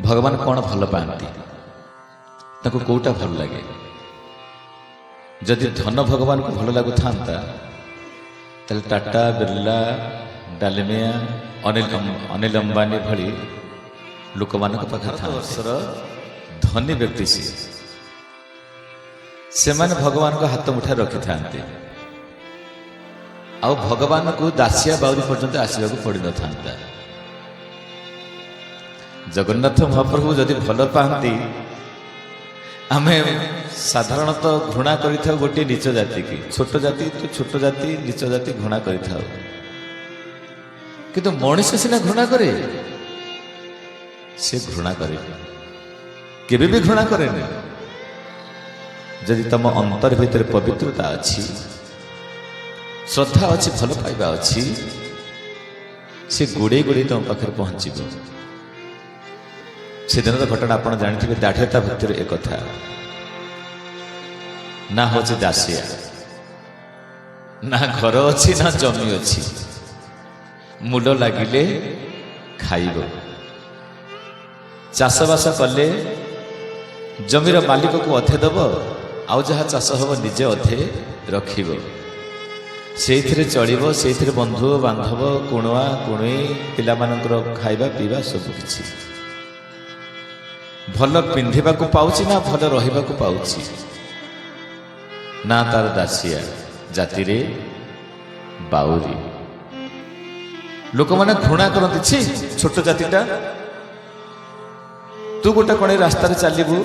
भगवान कौन भल पाती ताको कोटा भल लगे जदि धन भगवान को भल लगु था टाटा बिरला डालमिया अनिल अंबानी भली लोक मान पाखर धनी व्यक्ति से माने भगवान को हाथ मुठा रखि था आउ भगवान को दासिया बाउरी पर्यंत आसवा पड़ न था। जगन्नाथ महाप्रभु जदि भल पाती आमे साधारणतः घृणा करिथाउ गोटे नीच जाति की छोट जाति तो छोट जाति नीच जाति घृणा करिथाउ किंतु मनुष्य सिना घृणा करे से घृणा करे केबे भी घृणा करे जदि तम अंतर भीतर पवित्रता अच्छी श्रद्धा अच्छी भल पाइबा अच्छी से गुड़े गुड़े तुम पाखे पहुंच से दिन घटना आप जानते दाढ़ता भितर एक कथा ना हूँ दासिया ना घर अच्छी ना जमी अच्छी मूल लगिले खाइब चाषबास कले जमीर मालिक को अधे दब आउ जहाँ चाष हम निजे अधे रखिब से चलो से बंधु बांधव कुणुआ कुणुई पिला खाइबा पीवा सबकि भल पिंधिबा को पाउची ना भल रहिबा को पाउची ना तार दासिया जाति रे बाउरी लोक माने घृणा करती छी छोट जातिटा तू गोटे कणे रास्ता रे चलबू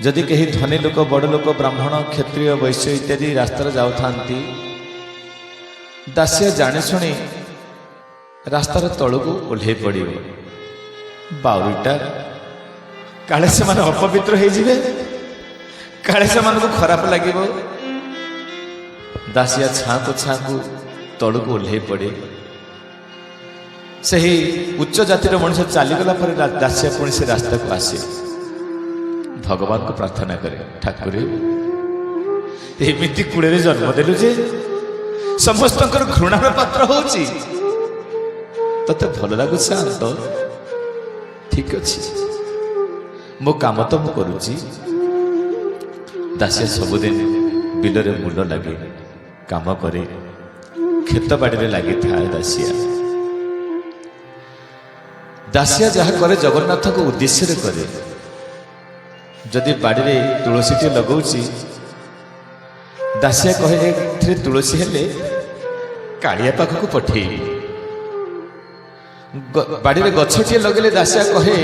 जदि कहीं धनी लोक बड़ लोक ब्राह्मण क्षत्रिय वैश्य इत्यादि रास्ता जाऊ थांती दासिया जाने शुणी रास्तार तलू ओह्लै पड़ो बाउरीटा काले से माने अपवित्र हो जिवे काले से मानक खराब लगे दासिया छाँकु छाँकु तलू ओह्लै पड़े से ही उच्च जातिर मनुष्य चलीगला दासिया पुणी से रास्ता को आसे भगवान को प्रार्थना करे ठाकुर एमती कूड़े जन्म देलु जे समस्त घृणार पात्र होची तते भल लगुच शांत ठीक अच्छी मो काम तो मु करुची दासिया सबुदिन बिलरे मूल लगे काम करे खेत बाड़ी लगी था दासिया जहाँ करे जगन्नाथ को उद्देश्य करे जदि बाड़ी रे तुलसी टे लगौची दासिया कहे तुलसी हेले कालिया पाखक पठे बाड़ी रे गछटिए लगेले दासिया कहे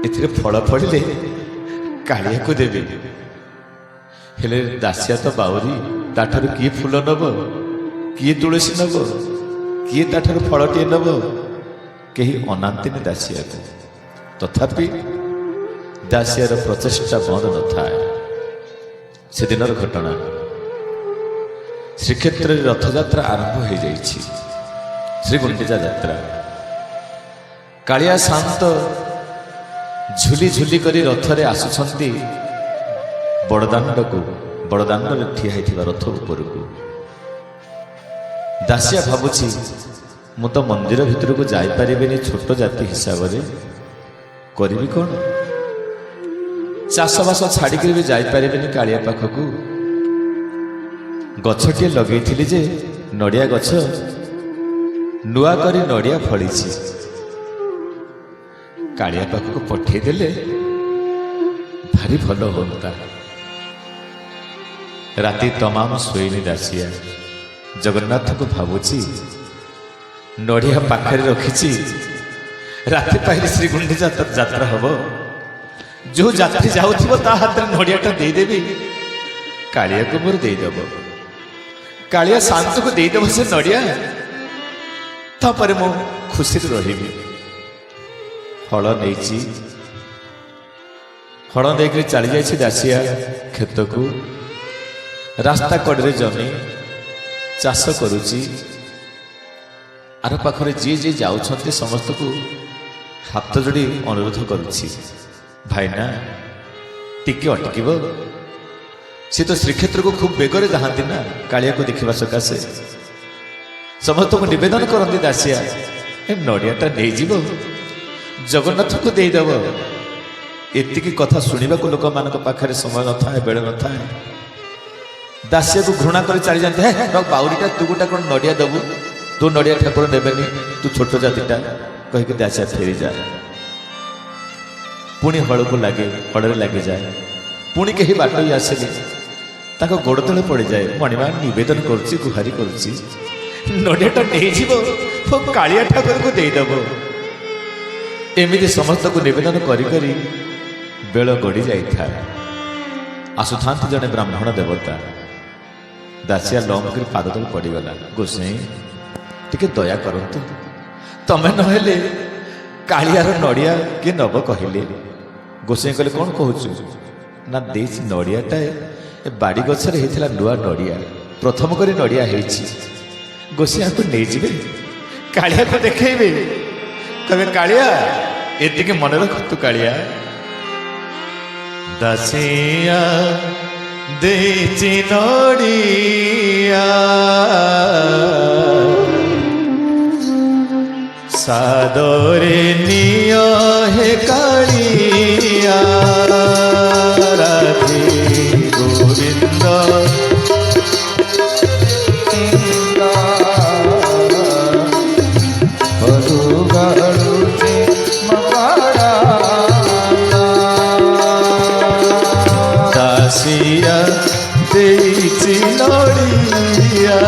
एथिरे फल फड़िले कालिया को देवे हेले दासिया तो बाउरी ताठारु किए फूल नब किए तुलसी नब किए ताठारु फलटिए नब कहीं अनांतिनी दासिया को तथापि दासियार प्रचेष्टा बंद न था से दिन घटना श्रीक्षेत्र रथयात्रा आरंभ हो जाइए श्री गुंडिचा यात्रा कालिया शांत झुली झुली करी रथरे आसुछंती बड़दाण्ड को बड़दाण्ड ठिया होइथिबा रथ ऊपर को दासिया भाबुची मु तो मंदिर भितर को जाई परिबेनी छोट जाति हिसाब से करिबी कौन चाषबास छाड़ी भी जापरेनि कालिया पाखक गछटे लगे जे नड़िया गछ नुआ करी नड़िया फली कालिया पाखक पठेदेले भारी भल होता राति तमाम शोईनी दासिया जगन्नाथ को भावुची नड़िया पाखरे रखी राति पाहिले श्री गुंडिचा यात्रा हम जो यात्री जाऊथिबो ता हाथ में नड़ियाटा देदेवी कालिया को मोर देदेव कालिया शांत को देदेव से नड़िया तापर मु खुशी रही हल नहीं हल देकर चली जाइए दासिया खेत को रास्ता कड़े जमी चाष करुची आर पाखरे जी जी जाउछंती समस्त को हाथ जोड़ी अनुरोध करुची भाईना टिके अटकिब सी तो श्रीक्षेत्र को खूब बेगरे जाती ना कालिया को देखा सकाशे समस्त को नवेदन करती दासिया ए नड़ियाटा नहीं ଜଗନ୍ନାଥଙ୍କୁ ଦେଇଦେବ। ଏତିକି କଥା ଶୁଣିବାକୁ ଲୋକମାନଙ୍କ ପାଖରେ ସମୟ ନଥାଏ, ବେଳ ନଥାଏ। ଦାସିଆକୁ ଘୃଣା କରି ଚାଲି ଯାଆନ୍ତି। ହେ ବାଉରୀଟା ତୁ ଗୋଟା କ'ଣ ନଡ଼ିଆ ଦେବୁ? ତୁ ନଡ଼ିଆ ଠାକୁର ନେବେନି, ତୁ ଛୋଟ ଜାତିଟା କହିକି ଦାସିଆ ଫେରିଯାଏ। ପୁଣି ହଳକୁ ଲାଗେ, ହଳରେ ଲାଗିଯାଏ। ପୁଣି କେହି ବାଟୋଇ ଆସିଲେ ତାଙ୍କ ଗୋଡ଼ ତଳେ ପଡ଼ିଯାଏ। ମଣିମା ନିବେଦନ କରୁଛି, ଗୁହାରି କରୁଛି, ନଡ଼ିଆଟା ନେଇଯିବ ଓ କାଳିଆ ଠାକୁରଙ୍କୁ ଦେଇଦେବ। ଏମିତି ସମସ୍ତଙ୍କୁ ନିବେଦନ କରି କରି ବେଳ ଗଡ଼ି ଯାଇଥାଏ। ଆସୁଥାନ୍ତି ଜଣେ ବ୍ରାହ୍ମଣ ଦେବତା। ଦାସିଆ ଲମ୍କିରି ପାଦ ତଳେ ପଡ଼ିଗଲା। ଗୋସାଇଁ ଟିକେ ଦୟା କରନ୍ତୁ, ତମେ ନହେଲେ କାଳିଆର ନଡ଼ିଆ କିଏ ନେବ କହିଲେ? ଗୋସାଇଁ କହିଲେ କ'ଣ କହୁଛୁ? ନା ଦେଇଛି ନଡ଼ିଆଟା, ଏ ବାଡ଼ି ଗଛରେ ହେଇଥିଲା ନୂଆ ନଡ଼ିଆ, ପ୍ରଥମ କରି ନଡ଼ିଆ ହେଇଛି। ଗୋସାଇଁକୁ ନେଇଯିବେ, କାଳିଆକୁ ଦେଖେଇବେ, କହିବେ କାଳିଆ ଏତିକି ମନେ ରଖ ତୁ କାଳିଆ। ଦାସିଆ ଦେଇଛି ନଡ଼ିଆ, ସାଦରେ ନିଅ ହେ କାଳିଆ, ରାଧେ ଗୋବିନ୍ଦ ଦାସିଆ ଦେଇଛି ନଡ଼ିଆ,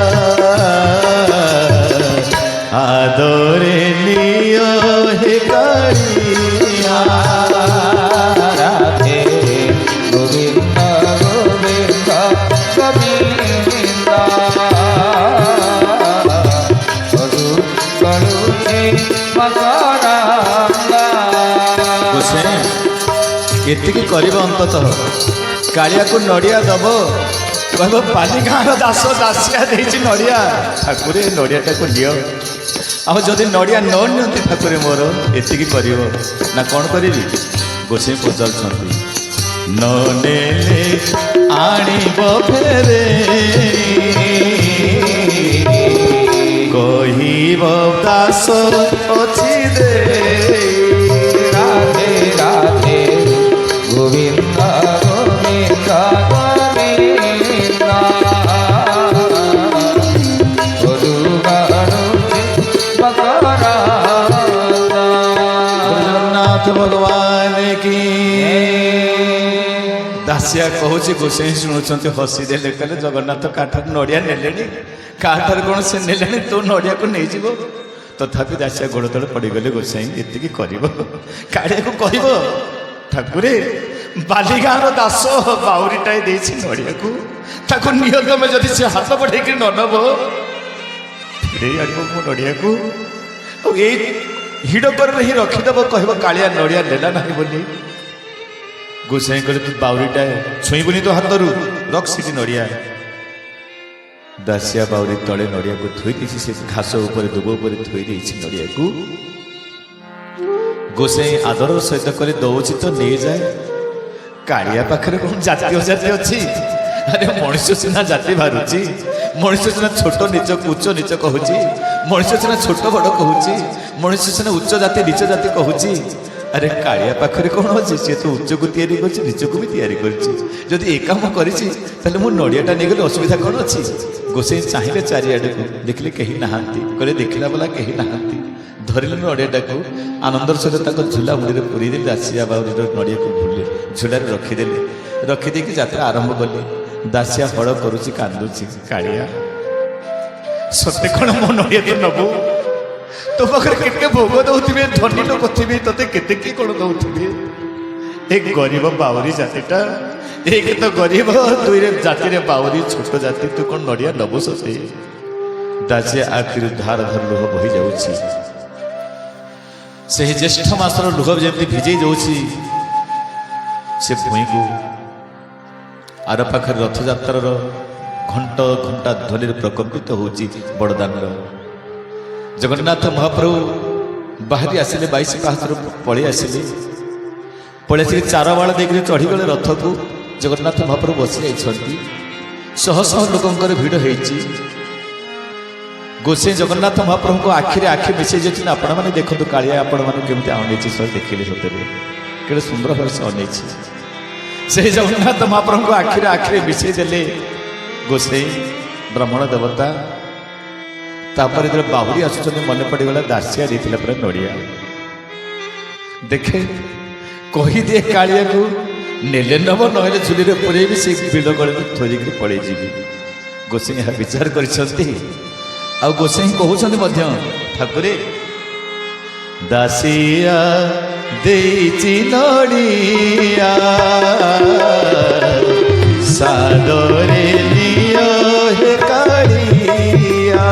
ଆଦରେ ନିଅ ହେ କାଳିଆ, ରାଧେ ଗୋବିନ୍ଦ ଗୋବିନ୍ଦ ଗୋବିନ୍ଦ, ଏତିକି କରିବ ଅନ୍ତତଃ। କାଳିଆକୁ ନଡ଼ିଆ ଦବ, କହିବ ପାଲି ଗାଁର ଦାସ ଦାସିଆ ଦେଇଛି ନଡ଼ିଆ, ଠାକୁରେ ନଡ଼ିଆଟାକୁ ନିଅ। ଆଉ ଯଦି ନଡ଼ିଆ ନ ନିଅନ୍ତି ଠାକୁରେ ମୋର, ଏତିକି କରିବ ନା କ'ଣ କରିବି? ଗୋସାଇଁ ପଚାରୁଛନ୍ତି। ନ ନେଲେ ଆଣିବ ଫେରେ, କହିବ ଦାସ ଅଛି ଦେ, ରାଧେ ରାଧେ ଗୋବିନ୍ଦ ଗୋବିନ୍ଦ ଗୋବିନ୍ଦ, ଜଗନ୍ନାଥ ଭଗବାନ କି। ଦାସିଆ କହୁଛି, ଗୋସାଇଁ ଶୁଣୁଛନ୍ତି, ହସିଦେଲେ, କହିଲେ ଜଗନ୍ନାଥ କାଠାରୁ ନଡ଼ିଆ ନେଲେଣି, କାଠାରୁ କ'ଣ ସେ ନେଲେଣି, ତୋ ନଡ଼ିଆକୁ ନେଇଯିବ। ତଥାପି ଦାସିଆ ଗୋଡ଼ ତଳେ ପଡ଼ିଗଲେ। ଗୋସାଇଁ ଏତିକି କରିବ, କାଳିଆକୁ କହିବ ଠାକୁରେ ବାଲିଗାଁର ଦାସ ବାଉରୀଟାଏ ଦେଇଛି ନଡ଼ିଆକୁ, ତାକୁ ନିଅ ତମେ। ଯଦି ସେ ହାତ ବଢ଼େଇକି ନ ନେବ, ଫେରେଇ ଆଣିବ ମୋ ନଡ଼ିଆକୁ, ଆଉ ଏଇ ହିଡ଼କରରେ ହିଁ ରଖିଦେବ, କହିବ କାଳିଆ ନଡ଼ିଆ ନେଲା ନାହିଁ ବୋଲି। ଗୋସାଇଁ କହିଲେ ତୁ ବାଉରୀଟାଏ ଛୁଇଁବୁନି ତୋ ହାତରୁ, ରଖ ସେଠି ନଡ଼ିଆ। ଦାସିଆ ବାଉରୀ ତଳେ ନଡ଼ିଆକୁ ଥୋଇ ଦେଇଛି, ସେ ଘାସ ଉପରେ ଦୁବ ଉପରେ ଥୋଇ ଦେଇଛି ନଡ଼ିଆକୁ। ଗୋସାଇଁ ଆଦର ସହିତ କରି ଦଉଛି ତ ନେଇଯାଏ। କାଳିଆ ପାଖରେ କ'ଣ ଜାତି ଅଜାତି ଅଛି? ଆରେ ମଣିଷ ସିନା ଜାତି ବାହାରୁଛି, ମଣିଷ ସିନା ଛୋଟ ନିଚ ଉଚ୍ଚ ନିଚ କହୁଛି, ମଣିଷ ସିନା ଛୋଟ ବଡ଼ କହୁଛି, ମଣିଷ ସିନା ଉଚ୍ଚ ଜାତି ନିଚ ଜାତି କହୁଛି। ଆରେ କାଳିଆ ପାଖରେ କ'ଣ ଅଛି? ସିଏ ତ ଉଚ୍ଚକୁ ତିଆରି କରିଛି, ନିଚକୁ ବି ତିଆରି କରିଛି। ଯଦି ଏ କାମ କରିଛି, ତାହେଲେ ମୁଁ ନଡ଼ିଆଟା ନେଇଗଲେ ଅସୁବିଧା କ'ଣ ଅଛି? ଗୋସାଇଁ ଚାହିଁଲେ ଚାରିଆଡ଼କୁ, ଦେଖିଲେ କେହି ନାହାନ୍ତି। କହିଲେ ଦେଖିଲା ବେଲା କେହି ନାହାନ୍ତି। ଧରିଲେ ନଡ଼ିଆଟାକୁ, ଆନନ୍ଦର ସହିତ ତାଙ୍କ ଝୁଲା ମୁଣ୍ଡରେ ପୁରେଇ ଦେଲେ। ଦାସିଆ ବାଉରୀର ନଡ଼ିଆକୁ ଝୁଲାରେ ରଖିଦେଲେ। ରଖିଦେଇକି ଯାତ୍ରା ଆରମ୍ଭ କଲେ। ଦାସିଆ ହଳ କରୁଛି, କାନ୍ଦୁଛି, କାଳିଆ ସତେ କ'ଣ ମୋ ନଡ଼ିଆ ତୁ ନେବୁ? ତୋ ପାଖରେ କେତେ ଭୋଗ ଦଉଥିବେ, ଧନୀ ଲୋକ ଥିବେ, ତତେ କେତେ କିଏ କ'ଣ ଦଉଥିବେ। ଏ ଗରିବ ବାଉରୀ ଜାତିଟା, ଏକ ତ ଗରିବ, ଦୁଇରେ ଜାତିରେ ବାଉରୀ ଛୋଟ ଜାତି, ତୁ କ'ଣ ନଡ଼ିଆ ନେବୁ ସତେ? ଦାସିଆ ଆଖିରୁ ଧାର ଧାର ଲୁହ ବହି ଯାଉଛି। ସେହି ଜ୍ୟେଷ୍ଠ ମାସର ଲୁହ ଯେମିତି ଭିଜେଇ ଯାଉଛି ସେ ଭୂଇଁକୁ। ଆର ପାଖରେ ରଥଯାତ୍ରାର ଘଣ୍ଟ ଘଣ୍ଟା ଧ୍ୱନିରେ ପ୍ରକମ୍ପିତ ହେଉଛି ବଡ଼ଦାଣ୍ଡ। ଜଗନ୍ନାଥ ମହାପ୍ରଭୁ ବାହାରି ଆସିଲେ, 22 ପାହାଚରୁ ପଳେଇ ଆସିଲେ। ଚାରବାଳ ଦେଇକରି ଚଢ଼ିଗଲେ ରଥକୁ। ଜଗନ୍ନାଥ ମହାପ୍ରଭୁ ବସି ଯାଇଛନ୍ତି। ଶହ ଶହ ଲୋକଙ୍କର ଭିଡ଼ ହେଇଛି। ଗୋସାଇଁ ଜଗନ୍ନାଥ ମହାପ୍ରଭୁଙ୍କ ଆଖିରେ ଆଖି ମିଶାଇ ଯାଇଛନ୍ତି। ଆପଣମାନେ ଦେଖନ୍ତୁ କାଳିଆ ଆପଣମାନଙ୍କୁ କେମିତି ଅନେଇଛି ସହ ଦେଖିଲେ ସତରେ କେତେ ସୁନ୍ଦର ଭାବରେ ସେ ଅନେଇଛି। ସେହି ଜଗନ୍ନାଥ ମହାପ୍ରଭୁଙ୍କ ଆଖିରେ ମିଶାଇ ଦେଲେ ଗୋସାଇଁ ବ୍ରାହ୍ମଣ ଦେବତା। ତାପରେ ଯେତେବେଳେ ବାହୁଡ଼ି ଆସୁଛନ୍ତି ମନେ ପଡ଼ିଗଲା ଦାସିଆ ଦେଇଥିଲା ପୁରା ନଡ଼ିଆ। ଦେଖେ କହିଦିଏ କାଳିଆକୁ ନେଲେ ନେବ ନହେଲେ ଝୁଲିରେ ପୁରେଇବି, ସେ ବିଲ ଗଳିରେ ଥୋଇକିରି ପଳେଇ ଯିବି। ଗୋସାଇଁ ଏହା ବିଚାର କରିଛନ୍ତି ଆଉ ଗୋସାଇଁ କହୁଛନ୍ତି ମଧ୍ୟ ଠାକୁରେ ଦାସିଆ ଦେଇଛି ନଡ଼ିଆ ସାଦରେ ନିଅ ହେ କାଳିଆ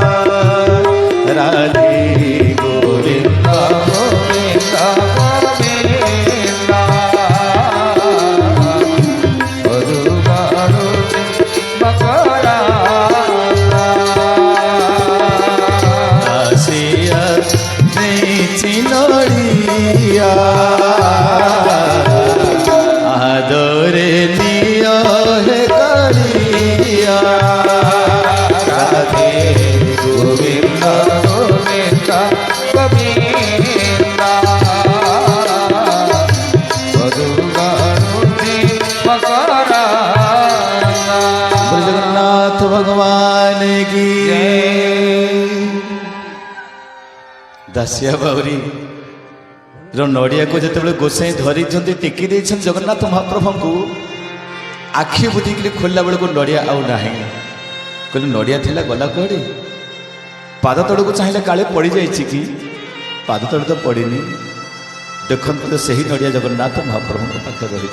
ରାଧେ ଗୋବିନ୍ଦ ଗୋବିନ୍ଦ आदरे निया है कालिया राधे गोविंद गोविंद गोविंद जगन्नाथ भगवान की दासिया बाउरी नड़िया को जिते गोसाई धरी टेकी जगन्नाथ महाप्रभु को आखि बुधिक खोलला बेलू नड़िया आउ ना कहले नड़िया थिला गला कड़े पाद तड़ को चाहिए काले पड़ जाए कि पाद तड़ तो पड़नी देखते तो सही नड़िया जगन्नाथ महाप्रभु पाखे रही।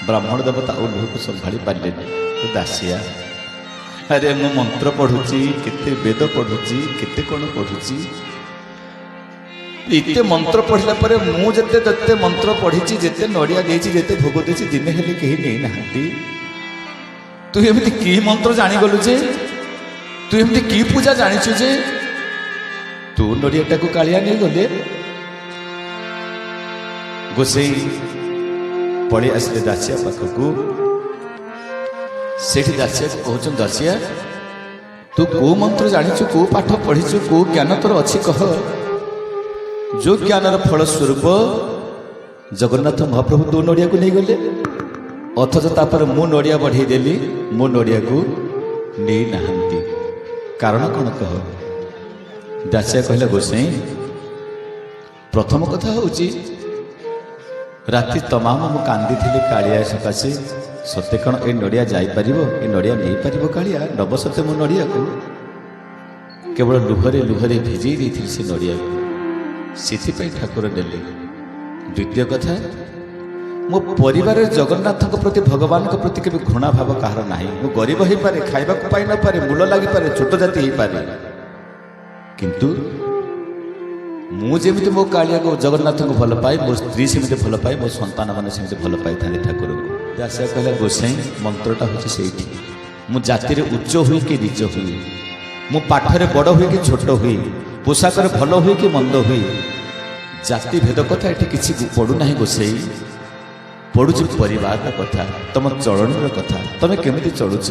ब्राह्मण देवता और लुह को संभाली पारे दासिया अरे मु मंत्र पढ़ुची केते वेद पढ़ुची केते कौन पढ़ुची इते मंत्र पढ़ला परे मु जते जते मंत्र पढ़ी जेते नड़िया देछि जेते भोग देछि दिने हेले केही नै नाहंती। तू एमती की मंत्र जानी गलु जे तू एमती की पूजा जानिछु जे तू नड़ियाटा को कालिया नै गले। गोसाई पड़े आसले दासिया पाखकू सेठी दासिया को कहउछन दासिया तू को मंत्र जानिछु को पाठ पढ़िछु को ज्ञान तोर अछि कह। जो ज्ञानर फलस्वरूप जगन्नाथ महाप्रभु दो नड़िया को नहीं गले अथच तापर मु नड़िया बढ़ेदेली मो नड़िया को नहीं नाहंती कारण कौन कह। दासिया कहला गोसाई प्रथम कथा होची राति तमाम मु कांदी थिली कालिया सकाशे सत्य कौन ए नड़िया जाई परिबो ए नड़िया नहीं परिबो कालिया नब सत्य मो नड़िया को केवल लुहरे लुहरे भिजई देथिली से नड़िया को से ठाकुर नेले। द्वितीय कथा मो परिवार जगन्नाथ प्रति भगवान प्रति के घृणा भाव कहार ना मु गरीब हो पारे खाइबा को पाई न पारे मूल लगी पारे छोट जाति हो पारे किंतु मु जेमिति मो कालिया को जगन्नाथ को भल पाए मो स्त्री सेमिति भल पाए मो संतान माने सेमिति भल पाई थाने ठाकुर को। दासिया कहला गोसाई मंत्रटा होछि सेठी मु जाति रे उच्च हुई कि नीच हुई मु पाठरे बड़ हुई कि छोट हुई पोशाक भल हुए कि मंद हुए जाति भेद कथा ये किसी पड़ूना गोसाई पड़ुच परिवार कथा तुम चलन कथा तुम्हें केमी चलुच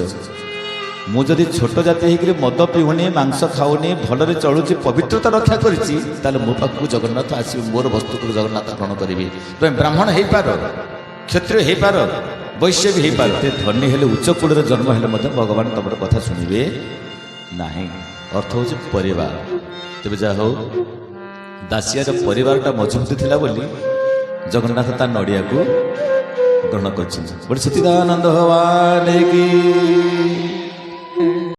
मुझे छोट जाति हो मद पीऊनी मांस खाऊनी भलरे चलुची पवित्रता रक्षा करी मो पाक जगन्नाथ आस मोर वस्तु को जगन्नाथ ग्रहण करी तुम ब्राह्मण हो पार क्षत्रिय हो पार वैश्य भी हो पार धनी हेले उच्च कूल जन्म हेले भगवान तुम कथा शुणे ना अर्थ हूँ परिवार। तेज जा हो दासियार परिवारटा मजबूत थिला बोली जगन्नाथ ता नड़िया को ग्रहण कर। सच्चिदानंद भगवान की।